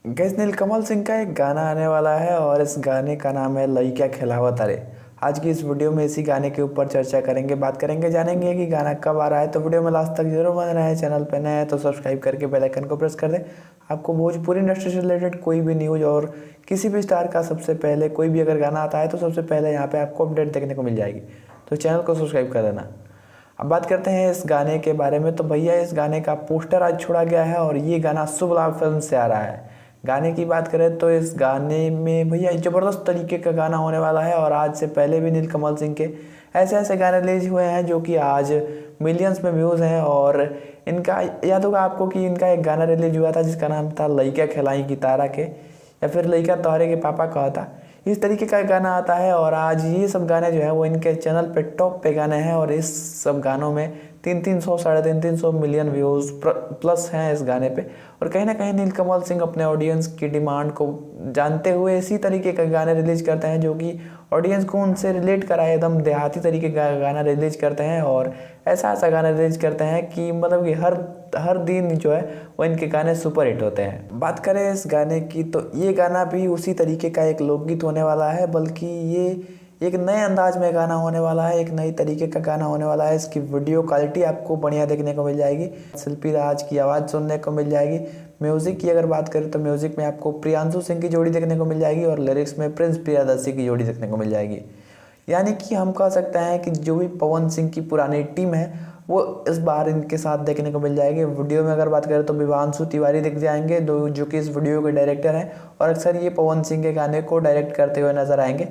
Gas नीलकमल सिंह का एक गाना आने वाला है और इस गाने का नाम है लइका खेलावत अरे। आज की इस वीडियो में इसी गाने के ऊपर चर्चा करेंगे, बात करेंगे, जानेंगे कि गाना कब आ रहा है। तो वीडियो में लास्ट तक जरूर बने रहे। चैनल पे नए हैं तो सब्सक्राइब करके बेल आइकन को प्रेस कर दें। आपको भोजपुरी इंडस्ट्री से रिलेटेड कोई भी न्यूज़ और किसी भी स्टार का सबसे पहले कोई भी अगर गाना आता है तो सबसे पहले यहाँ पे आपको अपडेट देखने को मिल जाएगी। तो चैनल को सब्सक्राइब कर देना। अब बात करते हैं इस गाने के बारे में। तो भैया इस गाने का पोस्टर आज छोड़ा गया है और ये गाना शुभ लाभ फिल्म से आ रहा है। गाने की बात करें तो इस गाने में भैया ज़बरदस्त तरीके का गाना होने वाला है और आज से पहले भी नीलकमल सिंह के ऐसे ऐसे गाने रिलीज हुए हैं जो कि आज मिलियंस में व्यूज़ हैं। और इनका याद होगा आपको कि इनका एक गाना रिलीज हुआ था जिसका नाम था लइका खिलाई की तारा के, या फिर लइका तोहरे के पापा कहा था। इस तरीके का गाना आता है और आज ये सब गाने जो है वो इनके चैनल पे टॉप पे गाने हैं और इस सब गानों में 300 साढ़े 300 मिलियन व्यूज़ प्लस हैं इस गाने पे। और कहीं ना कहीं नीलकमल सिंह अपने ऑडियंस की डिमांड को जानते हुए इसी तरीके का गाने रिलीज करते हैं जो कि ऑडियंस को उनसे रिलेट कराए, एकदम देहाती तरीके का गाना रिलीज करते हैं और ऐसा ऐसा गाना रिलीज करते हैं कि मतलब कि हर दिन जो है वो इनके गाने सुपर हिट होते हैं। बात करें इस गाने की तो ये गाना भी उसी तरीके का एक लोकगीत होने वाला है, बल्कि ये एक नए अंदाज में गाना होने वाला है, एक नई तरीके का गाना होने वाला है। इसकी वीडियो क्वालिटी आपको बढ़िया देखने को मिल जाएगी, शिल्पी राज की आवाज़ सुनने को मिल जाएगी। म्यूज़िक की अगर बात करें तो म्यूज़िक में आपको प्रियांशु सिंह की जोड़ी देखने को मिल जाएगी और लिरिक्स में प्रिंस प्रियदर्शी की जोड़ी देखने को मिल जाएगी। यानी कि हम कह सकते हैं कि जो भी पवन सिंह की पुरानी टीम है वो इस बार इनके साथ देखने को मिल जाएगी। वीडियो में अगर बात करें तो विवांशु तिवारी दिख जाएंगे जो कि इस वीडियो के डायरेक्टर हैं और अक्सर ये पवन सिंह के गाने को डायरेक्ट करते हुए नजर आएंगे।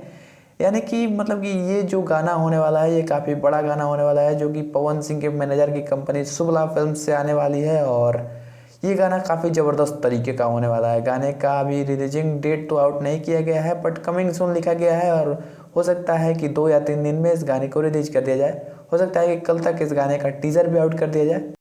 यानी कि मतलब कि ये जो गाना होने वाला है ये काफ़ी बड़ा गाना होने वाला है जो कि पवन सिंह के मैनेजर की कंपनी शुभ लाभ फिल्म से आने वाली है और ये गाना काफ़ी ज़बरदस्त तरीके का होने वाला है। गाने का अभी रिलीजिंग डेट तो आउट नहीं किया गया है बट कमिंग सून लिखा गया है और हो सकता है कि 2 या 3 दिन में इस गाने को रिलीज कर दिया जाए। हो सकता है कि कल तक इस गाने का टीज़र भी आउट कर दिया जाए।